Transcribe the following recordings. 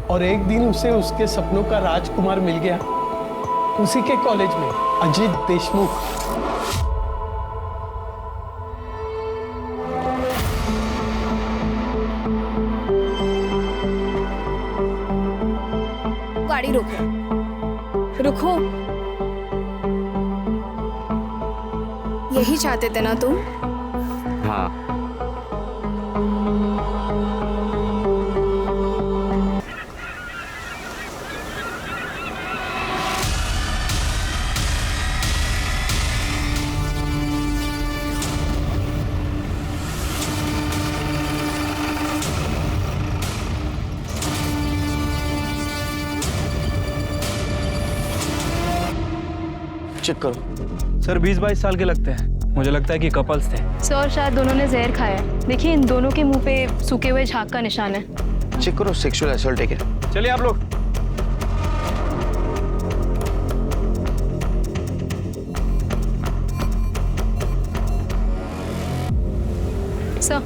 और एक दिन उसे उसके सपनों का राजकुमार मिल गया, उसी के कॉलेज में, अजित देशमुख। गाड़ी रोको, रुको। यही चाहते थे ना तुम? हाँ। चेक करो सर। 20-22 साल के लगते हैं। मुझे लगता है कि कपल्स थे। सर शायद दोनों ने जहर खाया है। देखिए इन दोनों के मुंह पे सूखे हुए झाग का निशान है। चेक करो, सेक्सुअल असॉल्ट है क्या? चलिए आप लोग। सर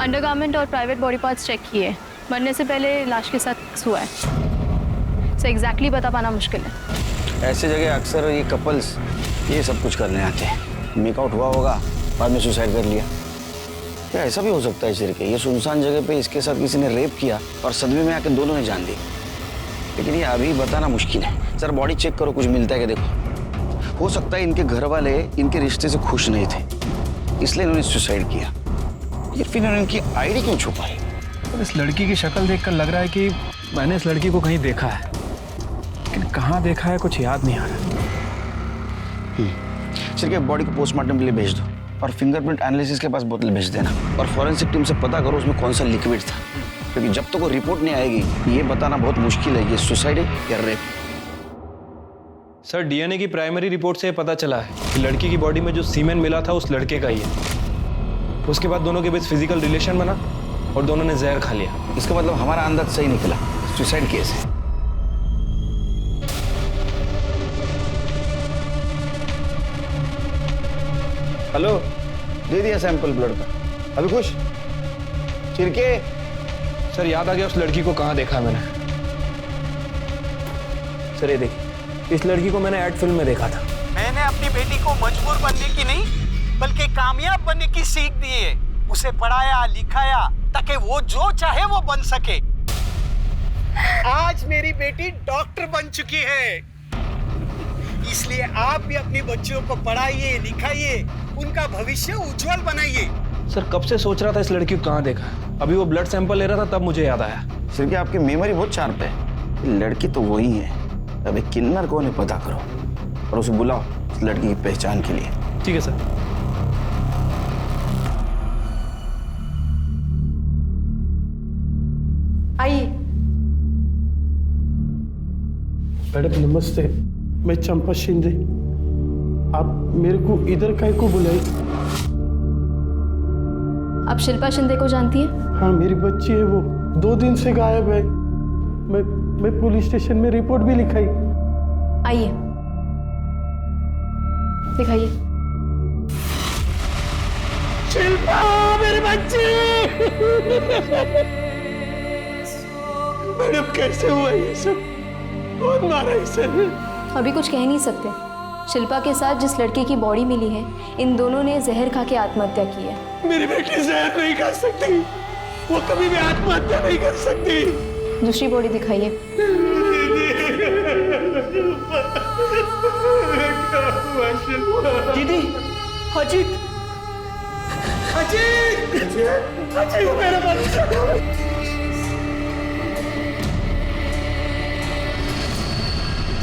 अंडरगारमेंट और प्राइवेट बॉडी पार्ट्स चेक किए। मरने से पहले लाश के साथ सेक्स हुआ है। सर एग्जैक्टली बता पाना मुश्किल है। ऐसे जगह अक्सर ये कपल्स ये सब कुछ करने आते हैं। मेकआउट हुआ होगा, बाद में सुसाइड कर लिया। क्या ऐसा भी हो सकता है सिर के? ये सुनसान जगह पे इसके साथ किसी ने रेप किया और सदमे में आके दोनों ने जान दी। लेकिन ये अभी बताना मुश्किल है। सर बॉडी चेक करो, कुछ मिलता है क्या देखो। हो सकता है इनके घर वाले इनके रिश्ते से खुश नहीं थे, इसलिए इन्होंने सुसाइड किया। या फिर इन्होंने इनकी आईडी क्यों छुपाई? इस लड़की की शक्ल देखकर लग रहा है कि मैंने इस लड़की को कहीं देखा है, लेकिन कहाँ देखा है कुछ याद नहीं आ रहा। सर के बॉडी को पोस्टमार्टम के लिए भेज दो और फिंगरप्रिंट एनालिसिस के पास बोतल भेज देना और फॉरेंसिक टीम से पता करो उसमें कौन सा लिक्विड था, क्योंकि जब तक वो रिपोर्ट नहीं आएगी ये बताना बहुत मुश्किल है ये सुसाइड है या रेप। सर डीएनए की प्राइमरी रिपोर्ट से पता चला है कि लड़की की बॉडी में जो सीमेन मिला था उस लड़के का ही है। उसके बाद दोनों के बीच फिजिकल रिलेशन बना और दोनों ने जहर खा लिया। इसका मतलब हमारा अंदाज सही निकला, सुसाइड केस है। हेलो, दे दिया सैंपल ब्लड का। अभी खुश चिरके? सर याद आ गया उस लड़की को कहाँ देखा है मैंने। सर ये देखिए, इस लड़की को मैंने एड फिल्म में देखा था। मैंने अपनी बेटी को मजबूर बनने की नहीं बल्कि कामयाब बनने की सीख दी है। उसे पढ़ाया लिखाया ताकि वो जो चाहे वो बन सके। आज मेरी बेटी डॉक्टर बन चुकी है, इसलिए आप भी अपनी बच्चियों को पढ़ाइए लिखाइए, उनका भविष्य उज्जवल बनाइए। सर कब से सोच रहा था इस लड़की को कहाँ देखा है। अभी वो ब्लड सैंपल ले रहा था तब मुझे याद आया। सर की आपकी मेमोरी बहुत शार्प है। लड़की तो वही है। अबे किन्नर कौन है पता करो और उसे बुलाओ इस लड़की की पहचान के लिए। ठीक है सर। आइए। मैडम नमस्ते, मैं चंपा शिंदे। आप मेरे को इधर काहे को बुलाई? आप शिल्पा शिंदे को जानती हैं? हाँ मेरी बच्ची है, वो 2 दिन से गायब है। मैं पुलिस स्टेशन में रिपोर्ट भी लिखाई। आइए दिखाइए। शिल्पा मेरी बच्ची। मैडम कैसे हुआ ये सब? कौन मारा इसे? अभी कुछ कह नहीं सकते। शिल्पा के साथ जिस लड़के की बॉडी मिली है, इन दोनों ने जहर खा के आत्महत्या की है। मेरी बेटी जहर नहीं खा सकती, वो कभी भी आत्महत्या नहीं कर सकती। दूसरी बॉडी दिखाइए। दीदी, अजीत, अजीत, अजीत मेरा बच्चा।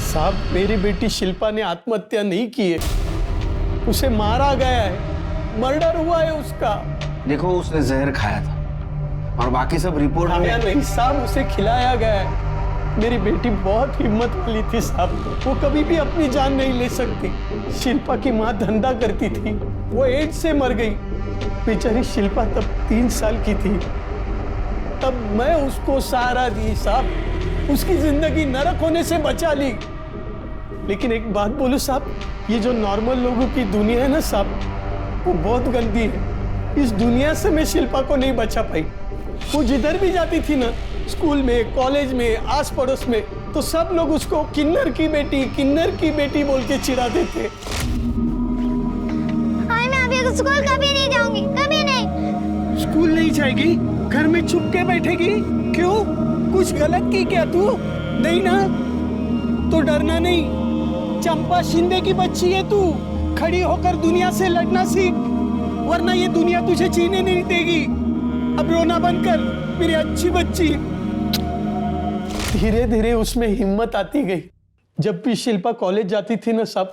साहब मेरी बेटी शिल्पा ने आत्महत्या नहीं की है, उसे मारा गया है, मर्डर हुआ है उसका। देखो उसने जहर खाया था और बाकी सब रिपोर्ट खाया नहीं साहब, उसे खिलाया गया है। मेरी बेटी बहुत हिम्मत वाली थी साहब, वो कभी भी अपनी जान नहीं ले सकती। शिल्पा की माँ धंधा करती थी, वो एड्स से मर गई। बेचारी शिल्पा तब 3 साल की थी, तब मैं उसको सहारा दी साहब, उसकी जिंदगी नरक होने से बचा ली। लेकिन एक बात बोलूं साहब, ये जो नॉर्मल लोगों की दुनिया है ना साहब, वो बहुत गंदी है। इस दुनिया से मैं शिल्पा को नहीं बचा पाई। वो जिधर भी जाती थी ना, स्कूल में, कॉलेज में, आस पड़ोस में, तो सब लोग उसको किन्नर की बेटी बोल के चिढ़ाते थे। मैं अभी स्कूल कभी नहीं जाऊंगी, कभी नहीं। स्कूल नहीं जाएगी? घर में छुप के बैठेगी? क्यों? कुछ गलत की क्या तू? नहीं ना? तो डरना नहीं। चंपा शिंदे की बच्ची है तू। खड़ी होकर दुनिया से लड़ना सीख, वरना ये दुनिया तुझे जीने नहीं देगी। अब रोना बंद कर मेरी अच्छी बच्ची। धीरे धीरे उसमें हिम्मत आती गई। जब भी शिल्पा कॉलेज जाती थी ना सब,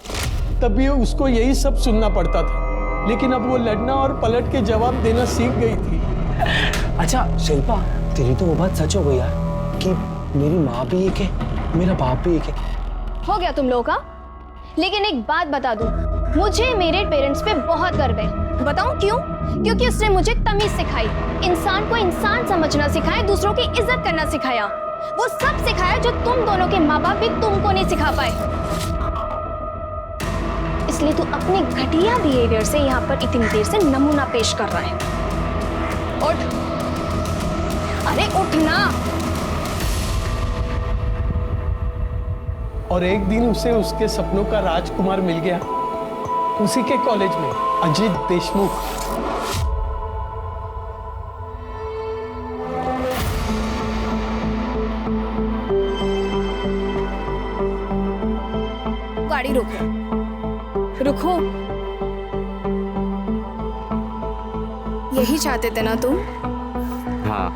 तब भी उसको यही सब सुनना पड़ता था, लेकिन अब वो लड़ना और पलट के जवाब देना सीख गई थी। अच्छा शिल्पा, तेरी तो वो बात सच हो गई यार कि मेरी माँ भी एक है, मेरा बाप भी एक है। हो गया तुम लोगों का। लेकिन एक बात बता दूं, मुझे मेरे पेरेंट्स पे बहुत गर्व है। बताऊं क्यों? क्योंकि उसने मुझे तमीज सिखाई, इंसान को इंसान समझना सिखाया, दूसरों की इज्जत करना सिखाया। वो सब सिखाया जो तुम दोनों के माँ बाप भी तुमको नहीं सिखा पाए। इसलिए तू अपने घटिया बिहेवियर से यहाँ पर इतनी देर से नमूना पेश कर रहा है। उठ, अरे उठ ना। और एक दिन उसे उसके सपनों का राजकुमार मिल गया, उसी के कॉलेज में, अजीत देशमुख। गाड़ी रोको, रुको। यही चाहते थे ना तुम? हाँ,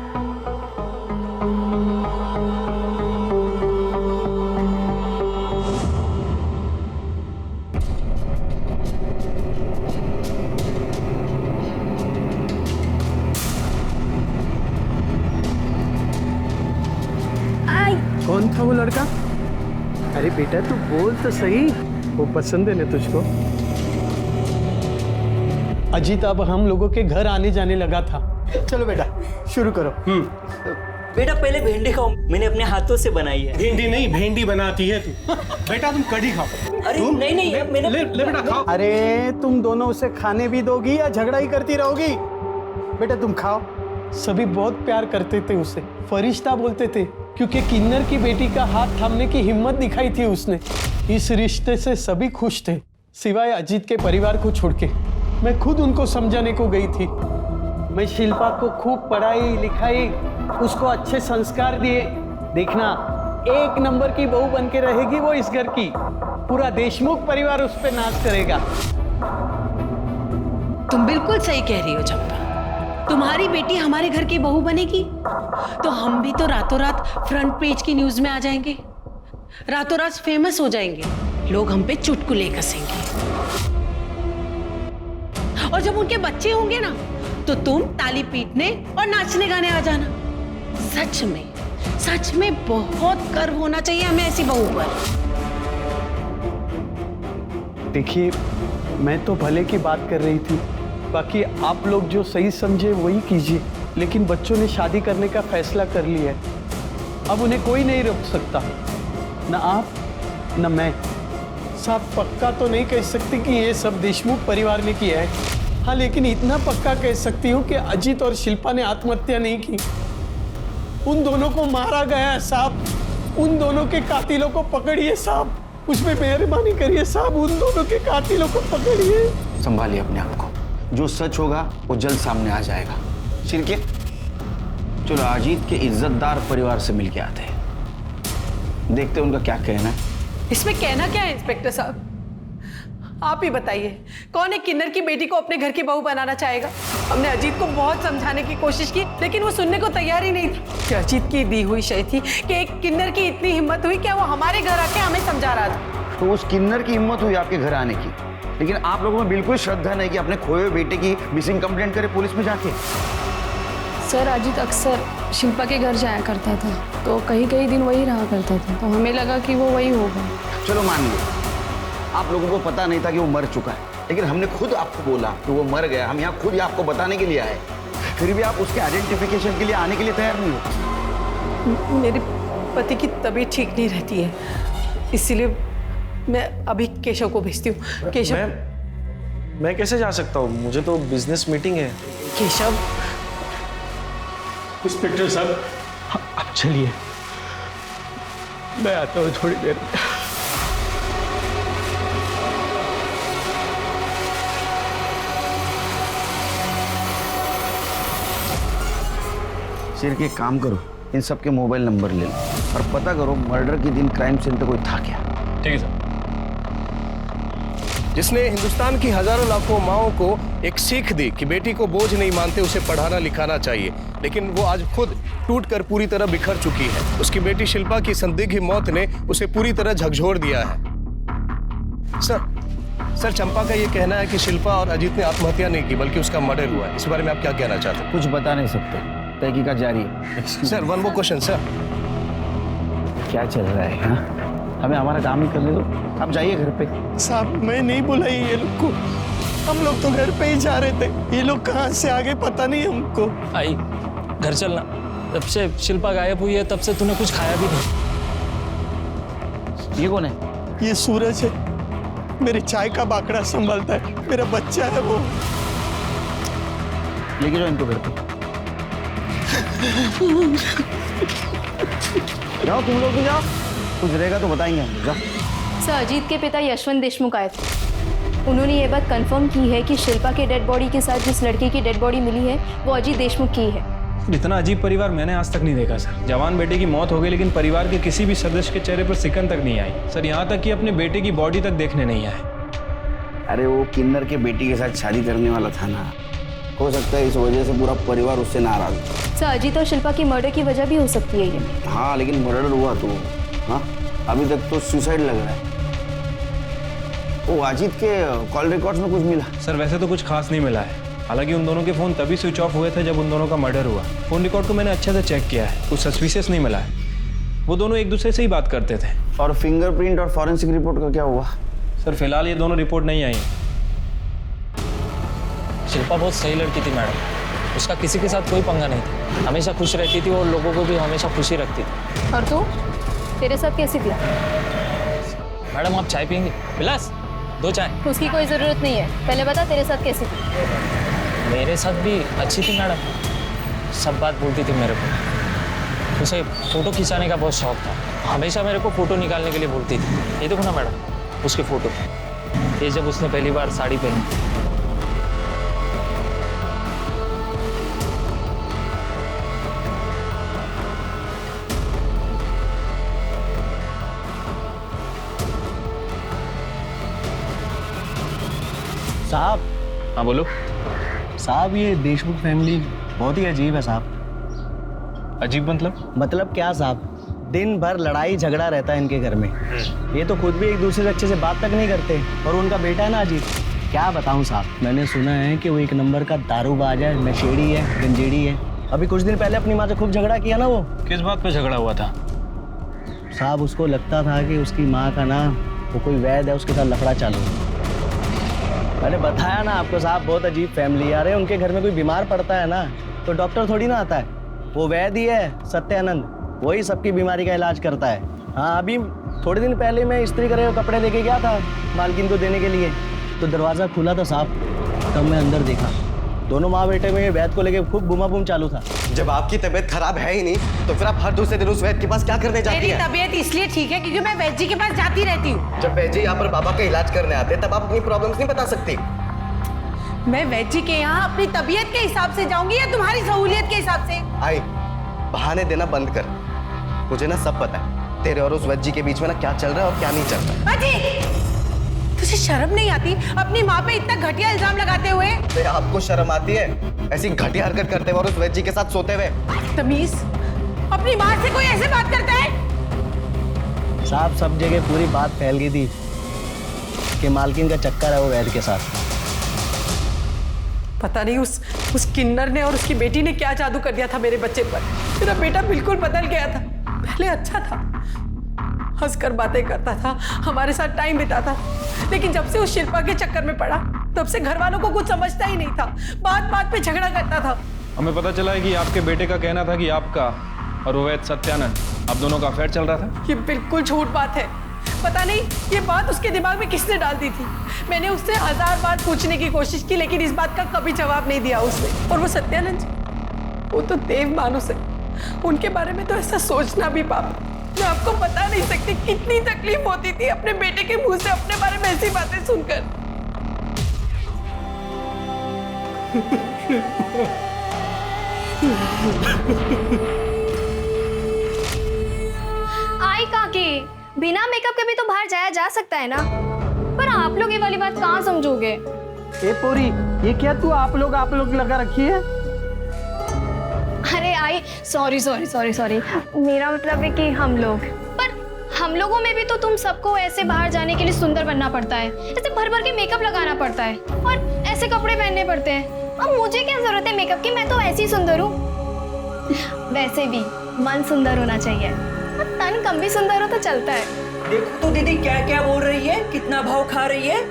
कौन था वो लड़का? अरे बेटा तू बोल तो सही, वो पसंद है ना तुझको? अजीत अब हम लोगों के घर आने जाने लगा था। चलो बेटा शुरू करो। बेटा पहले भिंडी खाओ, मैंने अपने हाथों से बनाई है। भिंडी नहीं, भेंडी बनाती है तू। बेटा तुम कढ़ी खाओ। अरे नहीं मैंने ले बेटा खाओ। अरे तुम दोनों उसे खाने भी दोगी या झगड़ा ही करती रहोगी? बेटा तुम खाओ। सभी बहुत प्यार करते थे उसे, फरिश्ता बोलते थे, क्योंकि किन्नर की बेटी का हाथ थामने की हिम्मत दिखाई थी उसने। इस रिश्ते से सभी खुश थे, सिवाय अजीत के परिवार को छोड़ के। मैं खुद उनको समझाने को गई थी। मैं शिल्पा को खूब पढ़ाई लिखाई, उसको अच्छे संस्कार दिए। देखना, एक नंबर की बहू बन के रहेगी वो इस घर की। पूरा देशमुख परिवार उस पे नाच करेगा। तुम बिल्कुल सही कह रही हो चंपा। तुम्हारी बेटी हमारे घर की बहू बनेगी तो हम भी तो रातों रात फ्रंट पेज की न्यूज में आ जाएंगे, रातों रात फेमस हो जाएंगे, लोग हम पे चुटकुले कसेंगे। और जब उनके बच्चे होंगे ना, तो तुम ताली पीटने और नाचने गाने आ जाना। सच में बहुत गर्व होना चाहिए हमें ऐसी बहू पर। देखिए, मैं तो भले की बात कर रही थी, बाकी आप लोग जो सही समझे वही कीजिए। लेकिन बच्चों ने शादी करने का फैसला कर लिया है, अब उन्हें कोई नहीं रोक सकता, न आप न मैं। साफ पक्का तो नहीं कह सकती कि ये सब देशमुख परिवार ने किया है। हाँ, लेकिन इतना पक्का कह सकती हूँ कि अजीत और शिल्पा ने आत्महत्या नहीं की। उन दोनों को मारा गया है साहब। उन दोनों के कातिलों को पकड़िए साहब, उसमें मेहरबानी करिए साहब, उन दोनों के कातिलों को पकड़िए। संभालिए अपने आप को, जो सच होगा वो जल्द सामने आ जाएगा। शिरके, चलो अजीत के इज्जतदार परिवार से मिलके आते हैं, देखते हैं उनका क्या कहना है। इसमें कहना क्या है इंस्पेक्टर साहब? आप ही बताइए, कौन एक किन्नर की बेटी को अपने घर की बहू बनाना चाहेगा? हमने अजीत को बहुत समझाने की कोशिश की, लेकिन वो सुनने को तैयार ही नहीं था। कि अजीत की दी हुई शय थी कि एक किन्नर की इतनी हिम्मत हुई क्या वो हमारे घर आके हमें समझा रहा था। तो उस किन्नर की हिम्मत हुई आपके घर आने की, लेकिन आप लोगों में बिल्कुल श्रद्धा नहीं कि अपने खोए हुए बेटे की मिसिंग कंप्लेंट करे पुलिस में जाके। सर, अजीत अक्सर शिल्पा के घर जाया करता था, तो कहीं कहीं दिन वही रहा करता था, तो हमें लगा कि वो वही होगा। चलो मान लो आप लोगों को पता नहीं था कि वो मर चुका है, लेकिन हमने खुद आपको बोला कि वो मर गया। हम यहाँ खुद ही आपको बताने के लिए आए, फिर भी आप उसके आइडेंटिफिकेशन के लिए आने के लिए तैयार नहीं हो। मेरे पति की तबीयत ठीक नहीं रहती है, इसीलिए मैं अभी केशव को भेजती हूँ। केशव, मैं कैसे जा सकता हूँ? मुझे तो बिजनेस मीटिंग है। केशव, इंस्पेक्टर साहब, अब चलिए, मैं आता हूँ थोड़ी देर में। सिर के काम करो, इन सब के मोबाइल नंबर ले लो और पता करो मर्डर के दिन क्राइम सीन पे कोई था क्या। ठीक है सर। जिसने हिंदुस्तान की हजारों लाखों माओं को एक सीख दी कि बेटी को बोझ नहीं मानते, उसे पढ़ाना लिखाना चाहिए, लेकिन वो आज खुद टूटकर पूरी तरह बिखर चुकी है। उसकी बेटी शिल्पा की संदिग्ध मौत ने उसे पूरी तरह झकझोर दिया है। सर चंपा का ये कहना है कि शिल्पा और अजीत ने आत्महत्या नहीं की बल्कि उसका मर्डर हुआ है। इस बारे में आप क्या कहना चाहते हैं? कुछ बता नहीं सकते, तहकीकात जारी है। Sir one more question sir. क्या चल रहा है? हाँ? हमें हमारा काम ही करने दो, आप जाइए घर पे। साहब मैं नहीं बुलाई ये लोग को, हम लोग तो घर पे ही जा रहे थे, ये लोग कहाँ से आ गए पता नहीं हमको। आई घर चलना, जब से शिल्पा गायब हुई है तब से तूने कुछ खाया भी नहीं। ये कौन है? ये सूरज है, मेरे चाय का बाकड़ा संभालता है, मेरा बच्चा है वो। लेके जाओ इनको घर पे। जाओ तुम लोग भी जाओ, कुछ रहेगा तो बताएंगे हम। जाओ। सर अजीत के पिता यशवंत देशमुख आए थे, उन्होंने ये बात कंफर्म की है कि शिल्पा के डेड बॉडी के साथ जिस लड़की की डेड बॉडी मिली है वो अजीत देशमुख की है। इतना अजीब परिवार मैंने आज तक नहीं देखा सर। जवान बेटे की मौत हो गई लेकिन परिवार के किसी भी सदस्य के चेहरे पर सिकन तक नहीं आई सर, यहाँ तक कि अपने बेटे की बॉडी तक देखने नहीं आए। अरे वो किन्नर के बेटी के साथ शादी करने वाला था ना, हो सकता है इस वजह से पूरा परिवार उससे नाराज हो। सर अजीत और शिल्पा की मर्डर की वजह भी हो सकती है ये। हाँ लेकिन मर्डर हुआ तो हाँ, अभी तक तो सुसाइड लग रहा है। वो अजीत के कॉल रिकॉर्ड्स में कुछ मिला? सर वैसे तो कुछ खास नहीं मिला है, हालांकि उन दोनों के फोन तभी स्विच ऑफ हुए थे जब उन दोनों का मर्डर हुआ। फोन रिकॉर्ड को मैंने अच्छे से चेक किया है, कुछ सस्पिशियस नहीं मिला है, वो दोनों एक दूसरे से ही बात करते थे। और फिंगरप्रिंट और फॉरेंसिक रिपोर्ट का क्या हुआ? सर फिलहाल ये दोनों रिपोर्ट नहीं आई। शिल्पा बहुत सही लड़की थी मैडम, उसका किसी के साथ कोई पंगा नहीं था, हमेशा खुश रहती थी और लोगों को भी हमेशा खुशी रखती थी। और तू, तेरे साथ कैसी थी? मैडम आप चाय पियेंगे? विलास 2 चाय। उसकी कोई ज़रूरत नहीं है, पहले बता तेरे साथ कैसी थी? मेरे साथ भी अच्छी थी मैडम, सब बात बोलती थी मेरे को। उसे फ़ोटो खिंचाने का बहुत शौक था, हमेशा मेरे को फ़ोटो निकालने के लिए बोलती थी। ये देखो ना मैडम उसके फ़ोटो, ये जब उसने पहली बार साड़ी पहनी। साहब। हाँ बोलो। साहब ये देशमुख फैमिली बहुत ही अजीब है साहब। अजीब मतलब क्या साहब, दिन भर लड़ाई झगड़ा रहता है इनके घर में। ये तो खुद भी एक दूसरे से अच्छे से बात तक नहीं करते, और उनका बेटा है ना अजीत, क्या बताऊं साहब, मैंने सुना है कि वो एक नंबर का दारूबाज है, नशेड़ी है, गंजेड़ी है। अभी कुछ दिन पहले अपनी माँ से खूब झगड़ा किया ना वो। किस बात पे झगड़ा हुआ था? साहब उसको लगता था कि उसकी माँ का ना वो कोई वैद है, उसके साथ लफड़ा चालू है। मैंने बताया ना आपको साहब, बहुत अजीब फैमिली है। अरे उनके घर में कोई बीमार पड़ता है ना तो डॉक्टर थोड़ी ना आता है, वो वैद्य ही है सत्यानंद, वही सबकी बीमारी का इलाज करता है। हाँ अभी थोड़े दिन पहले मैं इस्त्री करे हुए कपड़े लेके गया था मालकिन को देने के लिए, तो दरवाज़ा खुला था साहब, तब मैं अंदर देखा दोनों माँ बेटे में वैद्य को लेके खूब बुमा बुम चालू था। जब आपकी तबीयत खराब है ही नहीं तो फिर आप हर दूसरे दिन उस वैद्य के पास क्या करने जाती हैं? मेरी तबीयत इसलिए ठीक है क्योंकि मैं वैद्य जी के पास जाती रहती हूँ। जब वैद्य जी यहाँ पर बाबा का इलाज करने आते तब आप अपनी प्रॉब्लम्स नहीं बता सकती? मैं वैद्य जी के यहाँ अपनी तबीयत के हिसाब से जाऊंगी या तुम्हारी सहूलियत के हिसाब से? आई बहाने देना बंद कर, मुझे ना सब पता है तेरे और उस वैद्य जी के बीच में ना क्या चल रहा है और क्या नहीं चल रहा है। तुझे शर्म नहीं आती अपनी माँ पे इतना घटिया इल्जाम लगाते हुए? तो आपको शर्म आती है ऐसी घटिया हरकत करते हुए और उस वैद्य जी के साथ सोते हुए? तमीज, अपनी माँ से कोई ऐसे बात करता है? साहब सब जगह पूरी बात फैल गई थी कि मालकिन का चक्कर है वो वैद्य के साथ। पता नहीं उस किन्नर ने और उसकी बेटी ने क्या जादू कर दिया था मेरे बच्चे पर। मेरा बेटा बिल्कुल बदल गया था, पहले अच्छा था, हंसकर बातें करता था, हमारे साथ टाइम बिताता, लेकिन जब से उस शिल्पा के चक्कर में पड़ा तब से घर वालों को कुछ समझता ही नहीं था, बात बात पे झगड़ा करता था। हमें पता चला है कि आपके बेटे का कहना था कि आपका और वो वैद्य सत्यानंद आप दोनों का अफेयर चल रहा था। ये बिल्कुल झूठ बात है, पता नहीं ये बात उसके दिमाग में किसने डाल दी थी। मैंने उससे 1000 बार पूछने की कोशिश की लेकिन इस बात का कभी जवाब नहीं दिया उसने। और वो सत्यानंद वो तो देव मानुस है, उनके बारे में तो ऐसा सोचना भी पाप। मैं आपको बता नहीं सकती कितनी तकलीफ होती थी अपने बेटे के मुंह से अपने बारे में ऐसी बातें सुनकर। आई काकी, बिना मेकअप के भी तो बाहर जाया जा सकता है ना, पर आप लोग ये वाली बात कहाँ समझोगे? ए पोरी, ये क्या तू आप लोग लगा रखी है? अरे आई, सॉरी सॉरी सॉरी सॉरी, मेरा मतलब है कि हम लोग, पर हम लोगों में भी तो तुम सबको ऐसे बाहर जाने के लिए सुंदर बनना पड़ता है, ऐसे भर भर के मेकअप लगाना पड़ता है और ऐसे कपड़े पहनने पड़ते हैं। अब मुझे क्या जरूरत है मेकअप की, मैं तो ऐसी सुंदर हूँ। वैसे भी मन सुंदर होना चाहिए, और तन कम भी सुंदर हो तो चलता है। देखो तो दीदी क्या क्या बोल रही है, कितना भाव खा रही है।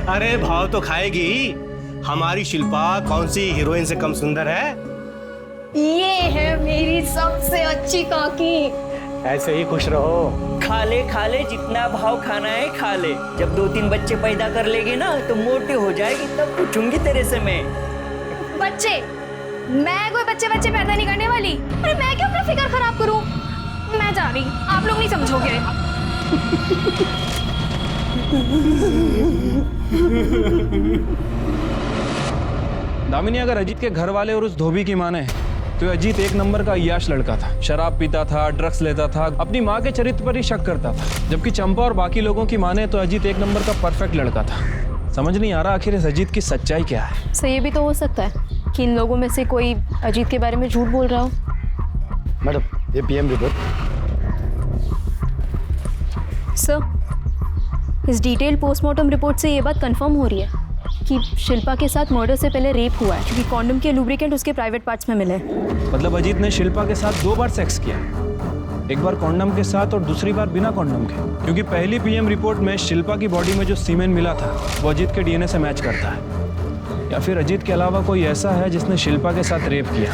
अरे भाव तो खाएगी ही। हमारी शिल्पा कौन सी हीरोइन से कम सुंदर है? ये है मेरी सबसे अच्छी काकी। ऐसे ही खुश रहो। खा ले जितना भाव खाना है खा ले। जब 2-3 बच्चे पैदा कर लेगी ना तो मोटी हो जाएगी, तब पूछूंगी तेरे से मैं। बच्चे? मैं कोई बच्चे पैदा नहीं करने वाली। अरे मैं क्यों अपना फिकर खराब करूं? मैं जा रही, आप लोग नहीं समझोगे। दामिनी, अगर अजीत के घर वाले और उस धोबी की माने तो अजीत एक नंबर का अय्याश लड़का था। शराब पीता था, ड्रग्स लेता था, अपनी माँ के चरित्र पर ही शक करता था। जबकि चंपा और बाकी लोगों की माने तो अजीत एक नंबर का परफेक्ट लड़का था। समझ नहीं आ रहा आखिर इस अजीत की सच्चाई क्या है। सो ये भी तो हो सकता है कि इन लोगों में से कोई अजीत के बारे में झूठ बोल रहा हो। मैडम, ये पीएम रिपोर्ट। सर, इस डिटेल पोस्टमार्टम रिपोर्ट से ये बात कंफर्म हो रही है कि शिल्पा के साथ मर्डर से पहले रेप हुआ है, क्योंकि कॉन्डम के लुब्रिकेंट उसके प्राइवेट पार्ट्स में मिले। मतलब अजीत ने शिल्पा के साथ 2 बार सेक्स किया, एक बार कॉन्डम के साथ और दूसरी बार बिना कॉन्डम के। क्योंकि पहली पीएम रिपोर्ट में शिल्पा की बॉडी में जो सीमेन मिला था वो अजीत के डीएनए से मैच करता है। या फिर अजीत के अलावा कोई ऐसा है जिसने शिल्पा के साथ रेप किया,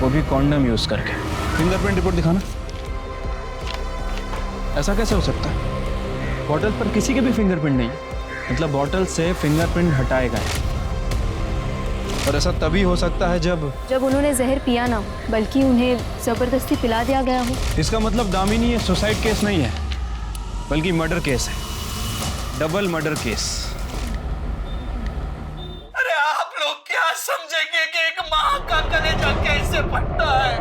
वो भी कॉन्डम यूज करके। फिंगरप्रिंट रिपोर्ट दिखाना। ऐसा कैसे हो सकता है? बॉटल पर किसी के भी फिंगरप्रिंट नहीं, मतलब बॉटल से फिंगरप्रिंट हटाए गए। और ऐसा तभी हो सकता है जब उन्होंने जहर पिया ना, बल्कि उन्हें जबरदस्ती पिला दिया गया हो। इसका मतलब दामिनी ये सुसाइड केस नहीं है, बल्कि मर्डर केस है। Double murder case. अरे आप लोग क्या समझेंगे कि एक माँ का कलेजा कैसे फटता है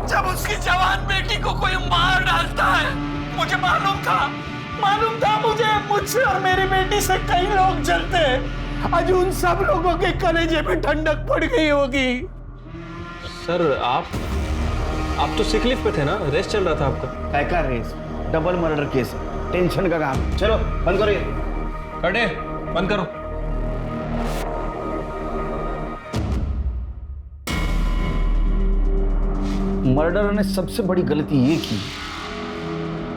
जब उसकी जवान बेटी को कोई मार डालता है। मुझे मालूम था मुझसे और मेरी बेटी से कई लोग जलते हैं। आज उन सब लोगों के कलेजे में ठंडक पड़ गई होगी। सर, आप तो सिक लीव पे थे ना, रेस्ट चल रहा था आपका। काय का रेस? डबल मर्डर केस, टेंशन का काम। चलो बंद करो, कटे बंद करो। मर्डर ने सबसे बड़ी गलती ये की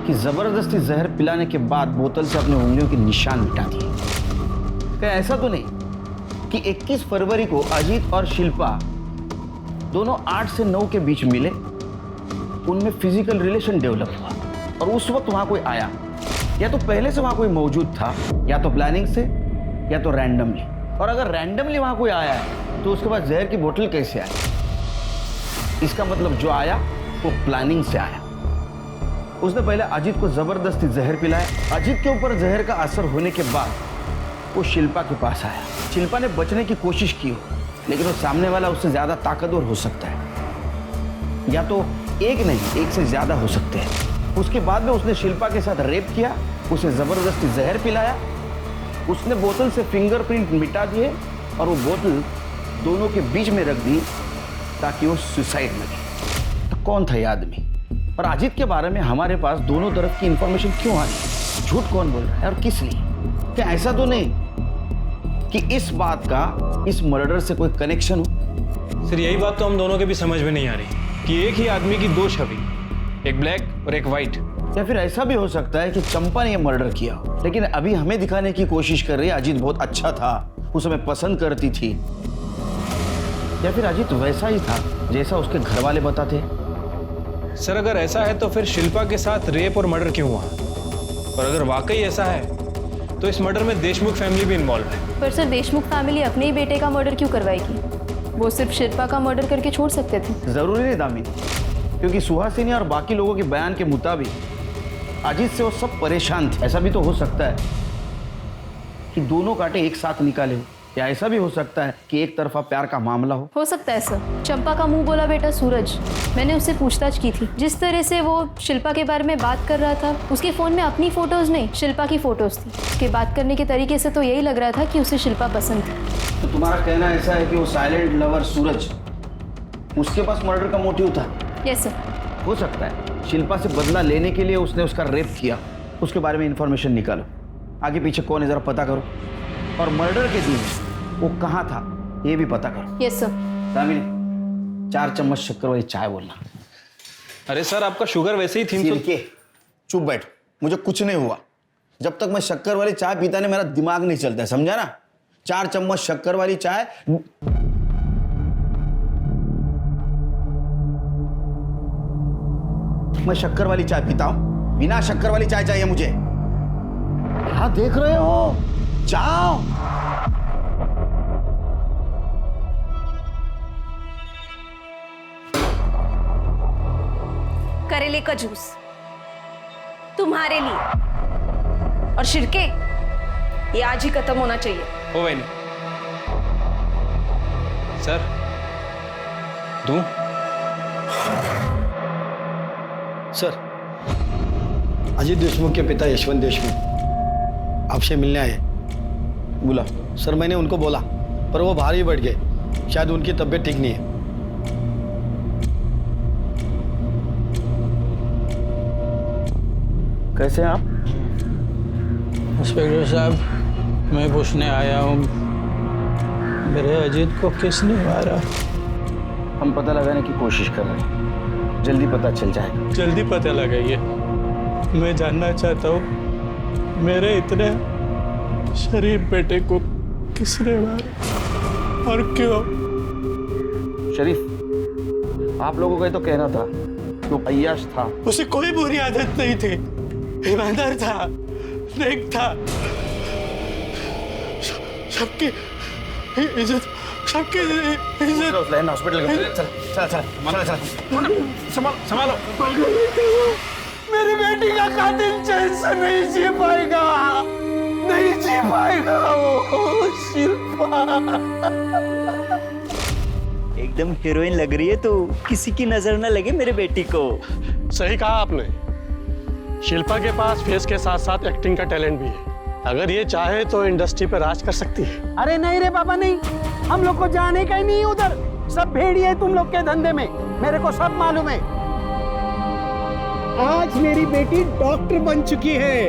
कि जबरदस्ती जहर पिलाने के बाद बोतल से अपने उंगलियों के निशान मिटा दिए। क्या ऐसा तो नहीं कि 21 फरवरी को अजीत और शिल्पा दोनों 8 से 9 के बीच मिले, उनमें फिजिकल रिलेशन डेवलप हुआ और उस वक्त वहां कोई आया, या तो पहले से वहां कोई मौजूद था, या तो प्लानिंग से, या तो रैंडमली। और अगर रैंडमली वहां कोई आया है तो उसके बाद जहर की बोतल कैसे आई? इसका मतलब जो आया वो प्लानिंग से आया। उसने पहले अजीत को जबरदस्ती जहर पिलाया। अजीत के ऊपर जहर का असर होने के बाद वो शिल्पा के पास आया। शिल्पा ने बचने की कोशिश की हो, लेकिन वो सामने वाला उससे ज्यादा ताकतवर हो सकता है, या तो एक नहीं, एक से ज्यादा हो सकते हैं। उसके बाद में उसने शिल्पा के साथ रेप किया, उसे जबरदस्ती जहर पिलाया, उसने बोतल से फिंगरप्रिंट मिटा दिए और वो बोतल दोनों के बीच में रख दी ताकि वो सुसाइड न करे। तो कौन था ये आदमी? और अजीत के बारे में हमारे पास दोनों तरफ की इंफॉर्मेशन क्यों आई? झूठ कौन बोल रहा है और किस लिए? क्या ऐसा तो नहीं कि इस बात का इस मर्डर से कोई कनेक्शन हो? सर, यही बात तो हम दोनों के भी समझ में नहीं आ रही कि एक ही आदमी की 2 छवि, एक ब्लैक और एक व्हाइट। या फिर ऐसा भी हो सकता है कि चंपा ने यह मर्डर किया, लेकिन अभी हमें दिखाने की कोशिश कर रही है अजीत बहुत अच्छा था, उसे हमें पसंद करती थी। या फिर अजीत वैसा ही था जैसा उसके घर वाले बताते। सर, अगर ऐसा है तो फिर शिल्पा के साथ रेप और मर्डर क्यों हुआ? और अगर वाकई ऐसा है तो इस मर्डर में देशमुख फैमिली भी इन्वॉल्व है। पर सर, देशमुख फैमिली अपने ही बेटे का मर्डर क्यों करवाएगी? वो सिर्फ शिल्पा का मर्डर करके छोड़ सकते थे। जरूरी नहीं दामिनी, क्योंकि सुहासिनी और बाकी लोगों के बयान के मुताबिक अजीत से वो सब परेशान थे। ऐसा भी तो हो सकता है कि दोनों कांटे एक साथ निकाले हो, या ऐसा भी हो सकता है कि एक तरफा प्यार का मामला हो सकता है सर। चंपा का मुंह बोला बेटा सूरज, मैंने उससे पूछताछ की थी। जिस तरह से वो शिल्पा के बारे में बात कर रहा था, उसके फोन में अपनी फोटोज नहीं शिल्पा की फोटोज थी। उसके बात करने के तरीके से तो यही लग रहा था कि उसे शिल्पा पसंद थी। तो तुम्हारा कहना ऐसा है कि वो साइलेंट लवर सूरज, उसके पास मर्डर का मोटिव था? Yes sir. हो सकता है शिल्पा से बदला लेने के लिए उसने उसका रेप किया। उसके बारे में इंफॉर्मेशन निकालो, आगे पीछे कौन है जरा पता करो, और मर्डर के दिन वो कहाँ था ये भी पता करो। Yes sir. दामिनी 4 चम्मच शक्कर वाली चाय बोलना। अरे सर, आपका शुगर वैसे ही थी तो... चुप बैठ, मुझे कुछ नहीं हुआ। जब तक मैं शक्कर वाली चाय पीता नहीं मेरा दिमाग नहीं चलता है, समझा ना? 4 चम्मच शक्कर वाली चाय। मैं शक्कर वाली चाय पीता हूं, बिना शक्कर वाली चाय चाहिए मुझे। क्या देख रहे हो? जाओ। करेले का जूस तुम्हारे लिए, और शिरके ये आज ही खत्म होना चाहिए। ओ वैनी सर, दूं? सर, अजीत देशमुख के पिता यशवंत देशमुख आपसे मिलने आए। बुला। सर, मैंने उनको बोला पर वो बाहर ही बैठ गए, शायद उनकी तबीयत ठीक नहीं है। कैसे हैं आप? इंस्पेक्टर साहब, मैं पूछने आया हूँ मेरे अजीत को किसने मारा? हम पता लगाने की कोशिश कर रहे हैं, जल्दी पता चल जाएगा। जल्दी पता लगाइए। मैं जानना चाहता हूँ मेरे इतने शरीफ बेटे को किसने मारा और क्यों? शरीफ, आप लोगों का ये तो कहना था कि वो अय्याश था। उसे कोई बुरी आदत नहीं थी, ईमानदार था, नेक था, सबकी इज्जत, सबकी इज्जत। हॉस्पिटल संभालो। मेरी बेटी का कातिल चैन से नहीं जी पाएगा, नहीं जी पाएगा वो शिल्पा। एकदम हीरोइन लग रही है तो किसी की नजर न लगे मेरे बेटी को। सही कहा आपने, शिल्पा के पास फेस के साथ साथ एक्टिंग का टैलेंट भी है। अगर ये चाहे तो इंडस्ट्री पर राज कर सकती है। अरे नहीं रे बाबा नहीं, हम लोग को जाने का ही नहीं उधर। सब भेड़िए तुम लोग के धंधे में, मेरे को सब मालूम है। आज मेरी बेटी डॉक्टर बन चुकी है,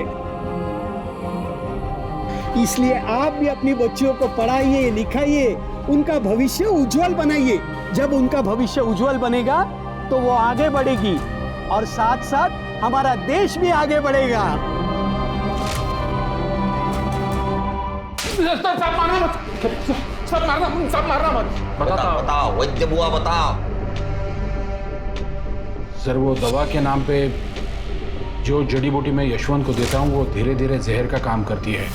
इसलिए आप भी अपनी बच्चियों को पढ़ाइए, लिखाइए, उनका भविष्य उज्जवल बनाइए। जब उनका भविष्य उज्जवल बनेगा तो वो आगे बढ़ेगी और साथ साथ हमारा देश भी आगे बढ़ेगा। सब मारना मत। बताओ वैद्य बुआ, बताओ। सर, वो दवा के नाम पे जो जड़ी बूटी मैं यशवंत को देता हूँ वो धीरे धीरे जहर का काम करती है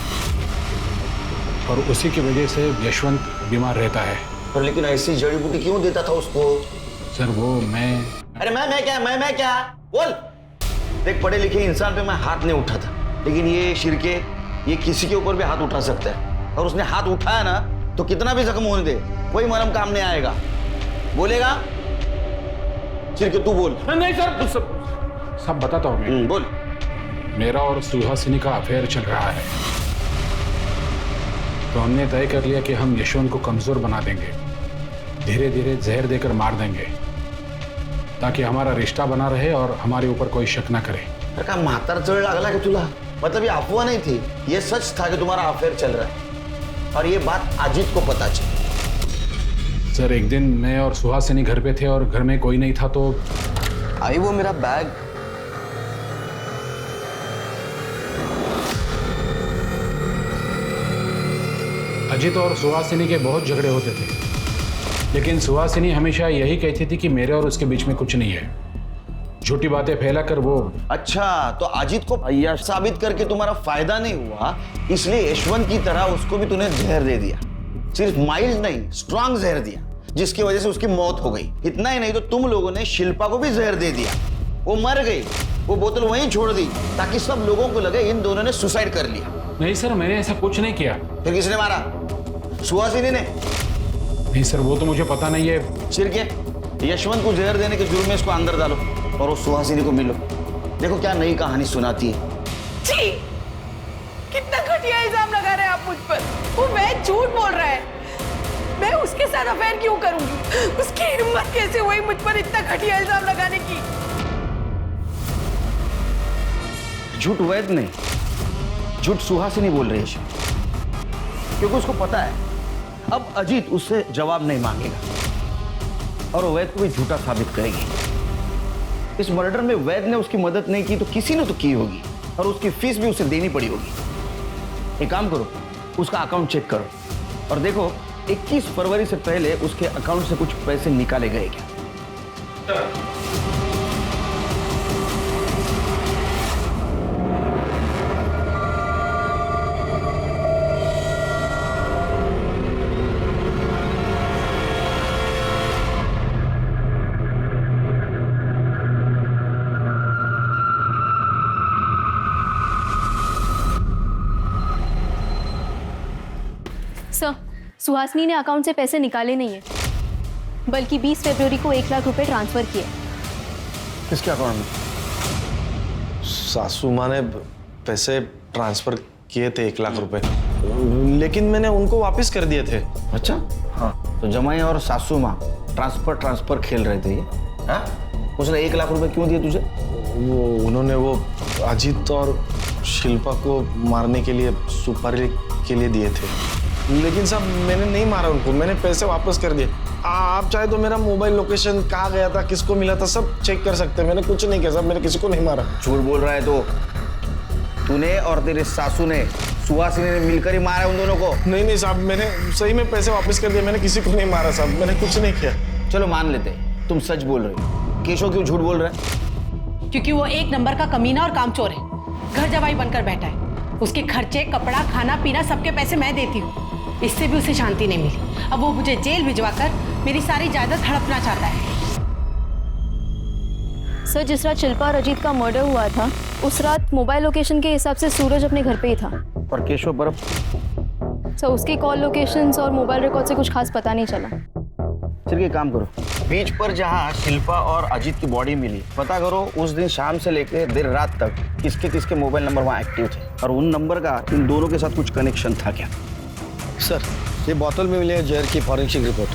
और उसी की वजह से यशवंत बीमार रहता है। पर लेकिन ऐसी जड़ी बूटी क्यों देता था उसको? सर वो मैं... अरे मैं क्या बोल। देख, पढ़े लिखे इंसान पे मैं हाथ नहीं उठा था, लेकिन ये शिरके, ये किसी के ऊपर भी हाथ उठा सकता है, और उसने हाथ उठाया ना तो कितना भी जख्म होने दे कोई मरहम काम नहीं आएगा। बोलेगा शिरके, तू बोल। नहीं सर, सब बताता हूँ मैं। बोल। मेरा और सुहासिनी का अफेयर चल रहा है, तो हमने तय कर लिया कि हम यशवंत को कमजोर बना देंगे, धीरे धीरे जहर देकर मार देंगे, ताकि हमारा रिश्ता बना रहे और हमारे ऊपर कोई शक ना करे। का म्हातार चढ़ लागला कि तुला? मतलब ये अफवाह नहीं थी, ये सच था कि तुम्हारा अफेयर चल रहा है, और ये बात अजीत को पता चली। सर, एक दिन मैं और सुहासिनी घर पे थे और घर में कोई नहीं था, तो आई वो मेरा बैग। अजीत और सुहासिनी के बहुत झगड़े होते थे, लेकिन सुहासिनी हमेशा यही कहती थी कि मेरे और उसके बीच में कुछ नहीं है। झूठी बातें फैलाकर वो... अच्छा, तो अजीत को अय्याश साबित करके तुम्हारा फायदा नहीं हुआ, इसलिए यशवंत की तरह उसको भी तूने जहर दे दिया। सिर्फ माइल्ड नहीं, स्ट्रांग जहर दिया, जिसकी वजह से उसकी मौत हो गई। इतना ही नहीं तो तुम लोगों ने शिल्पा को भी जहर दे दिया, वो मर गई, वो बोतल वहीं छोड़ दी ताकि सब लोगों को लगे इन दोनों ने सुसाइड कर लिया। नहीं सर, मैंने ऐसा कुछ नहीं किया। फिर किसने मारा? सुहासिनी ने? नहीं सर, वो तो मुझे पता नहीं है। फिर क्या? यशवंत को जहर देने के जुर्म में इसको अंदर डालो और वो सुहासिनी को मिलो। देखो क्या नई कहानी सुनाती है। जी, कितना घटिया इल्जाम लगा रहे हैं आप मुझ पर। वो वैद झूठ बोल रहा है। मैं उसके साथ अफेयर क्यों करूंगी? उसकी हिम्मत कैसे हुई मुझ पर इतना घटिया इल्जाम लगाने की? झूठ वैद नहीं, झूठ सुहासिनी बोल रही है, क्योंकि उसको पता है अब अजीत उससे जवाब नहीं मांगेगा और वैद को भी झूठा साबित करेगी। इस मर्डर में वैद ने उसकी मदद नहीं की तो किसी ने तो की होगी और उसकी फीस भी उसे देनी पड़ी होगी। एक काम करो, उसका अकाउंट चेक करो और देखो 21 फरवरी से पहले उसके अकाउंट से कुछ पैसे निकाले गए क्या। सर, सुहासिनी ने अकाउंट से पैसे निकाले नहीं है, बल्कि 20 फरवरी को 1 लाख रुपए ट्रांसफर किए। किसके अकाउंट में? सासू माँ ने पैसे ट्रांसफर किए थे 1 लाख रुपए, लेकिन मैंने उनको वापस कर दिए थे। अच्छा, हाँ, तो जमाई और सासू माँ ट्रांसफर खेल रहे थे ये? हाँ? उसने 1 लाख रुपए क्यों दिए तुझे? वो उन्होंने वो अजीत और शिल्पा को मारने के लिए सुपारी के लिए दिए थे, लेकिन साहब मैंने नहीं मारा उनको, मैंने पैसे वापस कर दिए। आप चाहे तो मेरा मोबाइल लोकेशन कहाँ गया था, किसको मिला था, सब चेक कर सकते हैं। मैंने कुछ नहीं किया साहब, मैंने किसी को नहीं मारा। झूठ बोल रहा है तो तूने और तेरे सासू ने, सुहासिनी ने मिलकर ही मारा उन दोनों को? नहीं साहब, मैंने सही में पैसे वापस कर दिए, मैंने किसी को नहीं मारा साहब, मैंने कुछ नहीं किया। चलो मान लेते तुम सच बोल रहे हो। केशव क्यों झूठ बोल रहा है? क्योंकि वो एक नंबर का कमीना और कामचोर है, घर जवाई बनकर बैठा है। उसके खर्चे, कपड़ा, खाना पीना सबके पैसे मैं देती हूँ, इससे भी उसे शांति नहीं मिली। अब वो मुझे जेल भिजवाकर मेरी सारी जायदाद हड़पना चाहता है। सर, जिस रात शिल्पा और अजीत का मर्डर हुआ था उस रात मोबाइल लोकेशन के हिसाब से सूरज अपने घर पे ही था। और केशव बर्फ? सर, उसकी कॉल लोकेशंस और मोबाइल रिकॉर्ड से कुछ खास पता नहीं चला। फिर ये काम करो, बीच पर जहाँ शिल्पा और अजीत की बॉडी मिली, पता करो उस दिन शाम से लेकर देर रात तक किसके किसके मोबाइल नंबर वहाँ एक्टिव थे और उन नंबर का इन दोनों के साथ कुछ कनेक्शन था क्या? सर, ये बोतल में मिले जहर की फॉरेंसिक रिपोर्ट।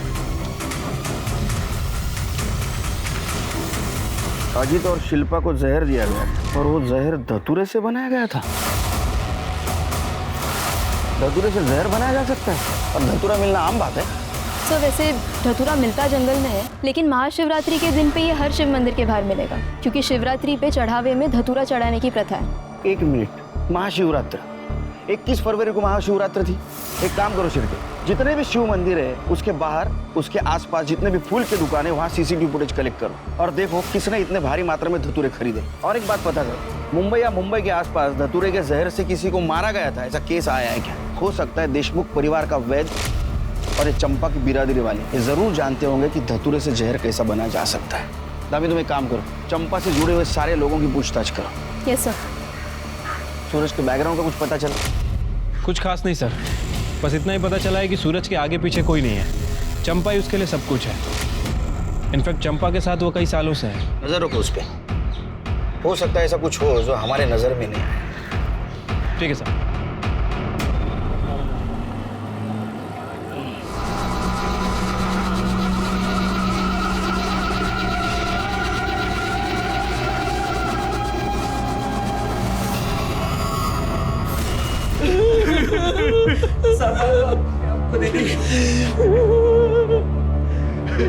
अजीत और शिल्पा को जहर दिया गया और वो जहर धतूरे से बनाया गया था। धतूरे से जहर बनाया जा सकता है और धतूरा मिलना आम बात है। सर, वैसे धतूरा मिलता जंगल में है, लेकिन महाशिवरात्रि के दिन पे ये हर शिव मंदिर के बाहर मिलेगा, क्योंकि शिवरात्रि पे चढ़ावे में धतूरा चढ़ाने की प्रथा है। 1 मिनट, महाशिवरात्रि 21 फरवरी को महाशिवरात्रि थी। एक काम करो शिरके, जितने भी शिव मंदिर है उसके बाहर, उसके आसपास जितने भी फूल की दुकानें, वहाँ CCTV फुटेज कलेक्ट करो और देखो किसने इतने भारी मात्रा में धतूरे खरीदे। और एक बात पता करो, मुंबई या मुंबई के आसपास धतूरे के जहर से किसी को मारा गया था, ऐसा केस आया है क्या? हो सकता है देशमुख परिवार का वैद और ये चंपा की बिरादरी वाले ये जरूर जानते होंगे कि धतूरे से जहर कैसा बना जा सकता है। दामी, तुम एक काम करो, चंपा से जुड़े हुए सारे लोगों की पूछताछ करो। Yes sir. सूरज के बैकग्राउंड का कुछ पता चला? कुछ खास नहीं सर, बस इतना ही पता चला है कि सूरज के आगे पीछे कोई नहीं है, चंपा ही उसके लिए सब कुछ है। इनफैक्ट चंपा के साथ वो कई सालों से है। नजर रखो उस पर, हो सकता है ऐसा कुछ हो जो हमारे नजर में नहीं आया। ठीक है सर।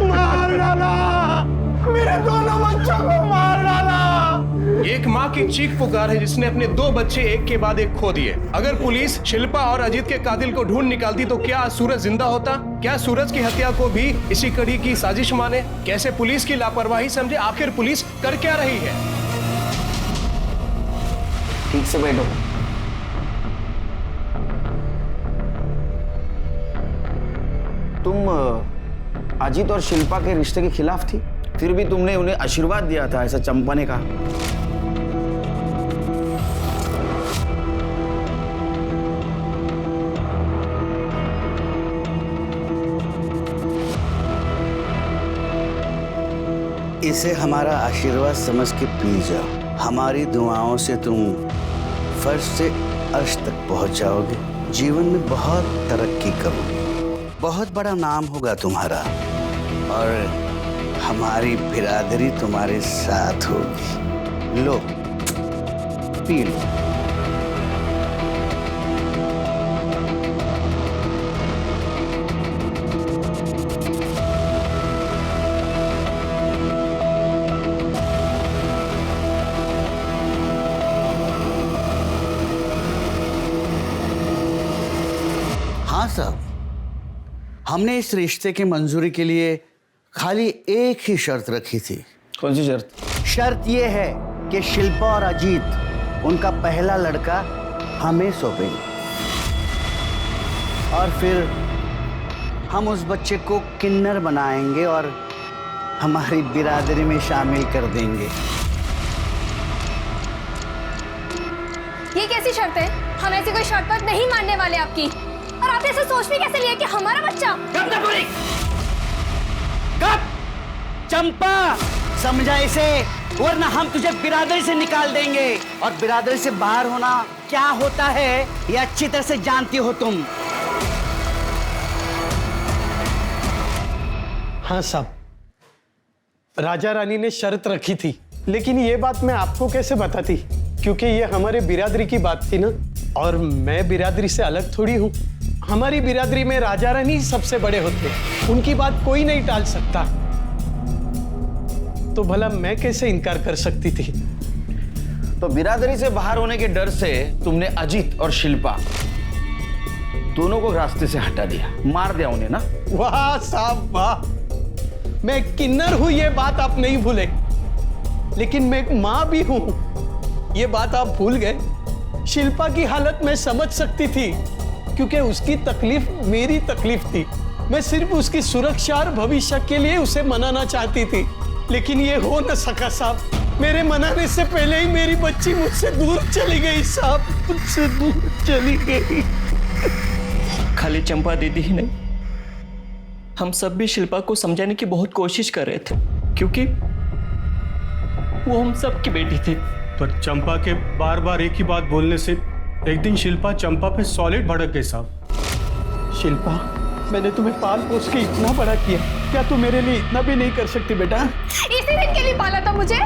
मार डाला, मेरे दोनों बच्चों को मार डाला। एक माँ की चीख पुकार है जिसने अपने 2 बच्चे एक के बाद एक खो दिए। अगर पुलिस शिल्पा और अजीत के कातिल को ढूंढ निकालती तो क्या सूरज जिंदा होता? क्या सूरज की हत्या को भी इसी कड़ी की साजिश माने? कैसे पुलिस की लापरवाही समझे? आखिर पुलिस कर क्या रही है? ठीक से बैठो। तुम अजीत और शिल्पा के रिश्ते के खिलाफ थी, फिर भी तुमने उन्हें आशीर्वाद दिया था, ऐसा चंपा ने कहा। इसे हमारा आशीर्वाद समझ के पी जाओ। हमारी दुआओं से तुम फर्श से अर्श तक पहुंच जाओगे, जीवन में बहुत तरक्की करोगे, बहुत बड़ा नाम होगा तुम्हारा और हमारी बिरादरी तुम्हारे साथ होगी। लो पी लो। हाँ साहब, हमने इस रिश्ते की मंजूरी के लिए खाली एक ही शर्त रखी थी। कौन सी शर्त? शर्त यह है कि शिल्पा और अजीत उनका पहला लड़का हमें सौंपेंगे और फिर हम उस बच्चे को किन्नर बनाएंगे और हमारी बिरादरी में शामिल कर देंगे। ये कैसी शर्त है? हम ऐसी कोई शर्त पर नहीं मानने वाले आपकी। और आपने ऐसे सोच भी कैसे लिया कि हमारा बच्चा? चंपा, समझा इसे, वरना हम तुझे बिरादरी से निकाल देंगे। और बिरादरी से बाहर होना क्या होता है ये अच्छी तरह से जानती हो तुम। हाँ साहब, राजा रानी ने शर्त रखी थी, लेकिन ये बात मैं आपको कैसे बताती, क्योंकि ये हमारे बिरादरी की बात थी ना, और मैं बिरादरी से अलग थोड़ी हूँ। हमारी बिरादरी में राजा रानी सबसे बड़े होते, उनकी बात कोई नहीं टाल सकता। तो भला मैं कैसे इनकार कर सकती थी? तो बिरादरी से बाहर होने के डर से तुमने अजीत और शिल्पा दोनों को रास्ते से हटा दिया, मार दिया उन्हें ना? वाह साहब वाह, मैं किन्नर हूं ये बात आप नहीं भूले, लेकिन मैं एक मां भी हूं ये बात आप भूल गए। शिल्पा की हालत मैं समझ सकती थी, क्योंकि उसकी तकलीफ मेरी तकलीफ थी। मैं सिर्फ उसकी सुरक्षा और भविष्य के लिए उसे मनाना चाहती थी, लेकिन ये हो न सका साहब। मेरे मनाने से पहले ही मेरी बच्ची मुझसे दूर चली गई साहब, मुझसे दूर चली गई। खाली चंपा दीदी ही नहीं, हम सब भी शिल्पा को समझाने की बहुत कोशिश कर रहे थे, क्योंकि वो हम सब की बेटी थी। पर चंपा के बार बार एक ही बात बोलने से एक दिन शिल्पा चंपा पे सॉलिड भड़क गई साहब। शिल्पा, मैंने तुम्हें पाल पोस के इतना बड़ा किया, क्या तू मेरे लिए इतना भी नहीं कर सकती बेटा? इसी दिन के लिए पाला था मुझे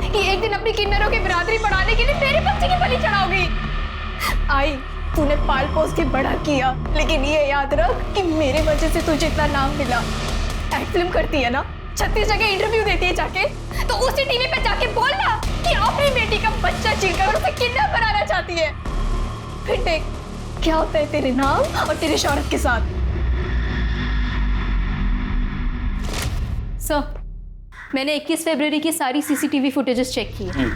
कि एक दिन अपनी किन्नरों की बिरादरी बढ़ाने के लिए मेरे बच्चे की बलि चढ़ाओगी। आई, तूने पाल पोस के बड़ा किया, लेकिन ये याद रख कि मेरे वजह से तुझे इतना नाम मिला। एक्ट फिल्म करती है ना, 36 जगह इंटरव्यू देती है जाके, तो उसी टीवी पे जाके बोलना कि अपनी बेटी का बच्चा छीनकर उसे किन्नर बनाना चाहती है। फिर देख क्या होता है तेरे नाम और तेरी शौहरत के साथ। सर, मैंने 21 फरवरी की सारी सीसीटीवी फुटेजेस चेक की है।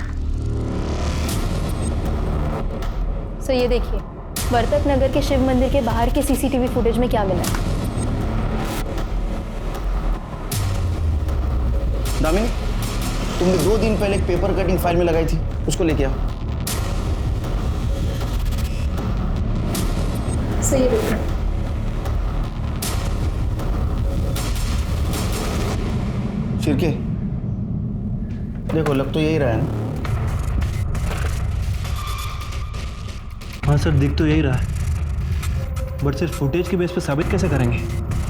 सर ये देखिए, वर्तक नगर के शिव मंदिर के बाहर के सीसीटीवी फुटेज में क्या मिला है। दामिनी, तुमने 2 दिन पहले एक पेपर कटिंग फाइल में लगाई थी, उसको लेके आओ। सही देखो, शिरके, देखो लग तो यही रहा है ना? हाँ सर, दिख तो यही रहा है, बट सिर्फ फुटेज के बेस पे साबित कैसे करेंगे?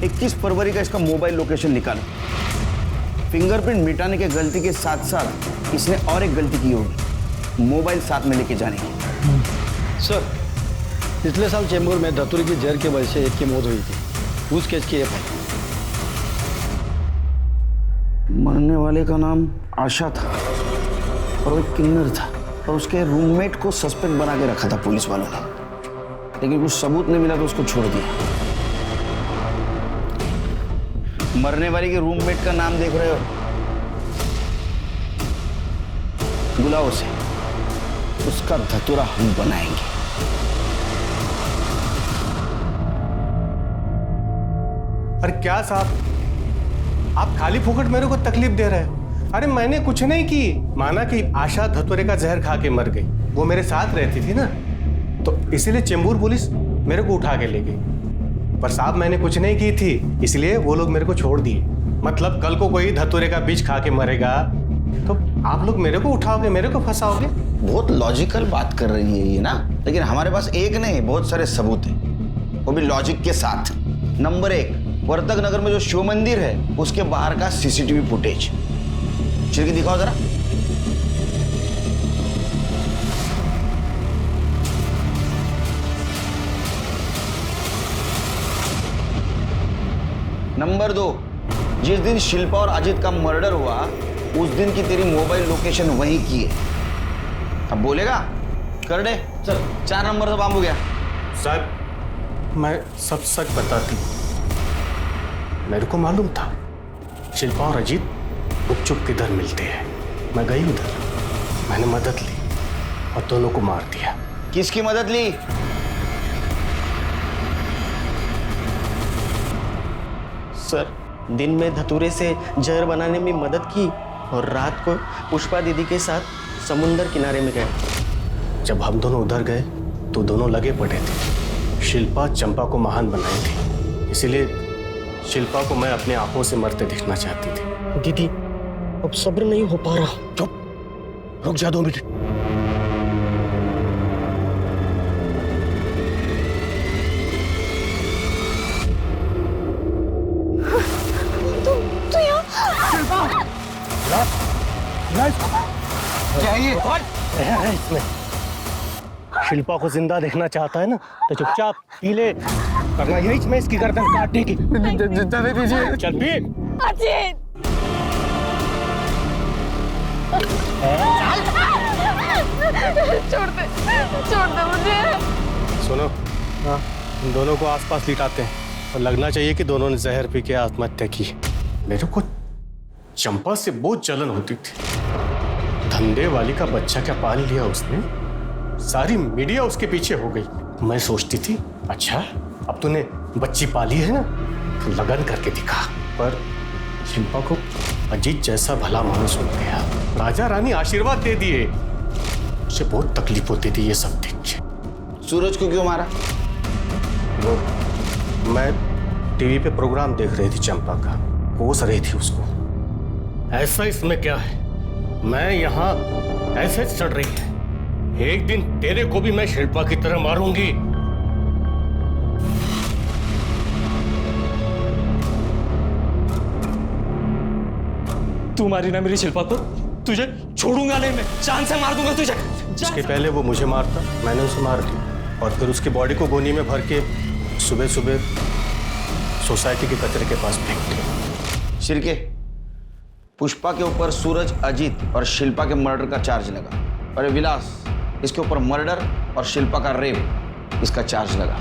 21 फरवरी का इसका मोबाइल लोकेशन निकालो। फिंगरप्रिंट मिटाने के गलती के साथ साथ इसने और एक गलती की होगी, मोबाइल साथ में लेके जाने की। सर, पिछले साल चेंबूर में धतूरी की जहर की वजह से एक की मौत हुई थी, उस केस की एफ आई। मरने वाले का नाम आशा था और वो एक किन्नर था, और उसके रूममेट को सस्पेक्ट बना के रखा था पुलिस वालों ने, लेकिन कुछ सबूत नहीं मिला तो उसको छोड़ दिया। मरने वाले के रूममेट का नाम देख रहे हो? बुलाओ उसे, उसका धतूरा हम बनाएंगे। और क्या साहब, आप खाली फुकट मेरे को तकलीफ दे रहे हो। अरे मैंने कुछ नहीं की, माना कि आशा धतूरे का जहर खा के मर गई, वो मेरे साथ रहती थी ना, तो इसीलिए चेंबूर पुलिस मेरे को उठा के ले गई। पर साहब मैंने कुछ नहीं की थी, इसलिए वो लोग मेरे को छोड़ दिए। मतलब कल को कोई धतूरे का बीज खा के मरेगा तो आप लोग मेरे को उठाओगे, मेरे को फंसाओगे। बहुत लॉजिकल बात कर रही है ये ना, लेकिन हमारे पास एक नहीं बहुत सारे सबूत हैं, वो भी लॉजिक के साथ। नंबर 1, वर्तक नगर में जो शिव मंदिर है उसके बाहर का सीसीटीवी फुटेज। चिरकी दिखाओ जरा। नंबर 2, जिस दिन शिल्पा और अजित का मर्डर हुआ उस दिन की तेरी मोबाइल लोकेशन वहीं की है। अब बोलेगा? कर दे। चल 4 नंबर तो काम हो गया। साहब मैं सब सच बताती, मेरे को मालूम था शिल्पा और अजीत गुपचुप किधर मिलते हैं। मैं गई उधर, मैंने मदद ली और दोनों को मार दिया। किसकी मदद ली? सर, दिन में धतूरे से जहर बनाने में मदद की और रात को पुष्पा दीदी के साथ समुंदर किनारे में गए। जब हम दोनों उधर गए तो दोनों लगे पड़े थे। शिल्पा चंपा को महान बनाई थी, इसीलिए शिल्पा को मैं अपनी आंखों से मरते देखना चाहती थी। दीदी अब सब्र नहीं हो पा रहा। चुप, रुक जा 2 मिनट। तू यहाँ इसमें शिल्पा को जिंदा देखना चाहता है ना तो चुपचाप पी ले, करना यही मैं इसकी गर्दन काटने की। चल पी। अजीत छोड़ दे मुझे। सुनो, इन दोनों को आसपास लिटाते हैं और लगना चाहिए कि दोनों ने जहर पी के आत्महत्या की। मेरे को चंपा से बहुत जलन होती थी। धंधे वाली का बच्चा क्या पाल लिया उसने, सारी मीडिया उसके पीछे हो गई। मैं सोचती थी अच्छा अब तूने बच्ची पाली है ना तो लगन करके दिखा, पर शिल्पा को अजीत जैसा भला मानुस हो गया। राजा रानी आशीर्वाद दे दिए, उसे बहुत तकलीफ होती थी ये सब देख के। सूरज को क्यों मारा? वो मैं टीवी पे प्रोग्राम देख रही थी चंपा का, कोस रही थी उसको। ऐसा इसमें क्या है, मैं यहाँ ऐसे चढ़ रही है, एक दिन तेरे को भी मैं शिल्पा की तरह मारूंगी। तू मारी ना मेरी शिल्पा को, तुझे छोड़ूंगा नहीं मैं, जान से मार दूंगा तुझे। इसके पहले वो मुझे मारता, मैंने उसे मार दिया और फिर उसकी बॉडी को गोनी में भर के सुबह सुबह सोसाइटी के कचरे के पास फेंक दिया। शिरके, पुष्पा के ऊपर सूरज, अजीत और शिल्पा के मर्डर का चार्ज लगा, और विलास इसके ऊपर मर्डर और शिल्पा का रेप इसका चार्ज लगा।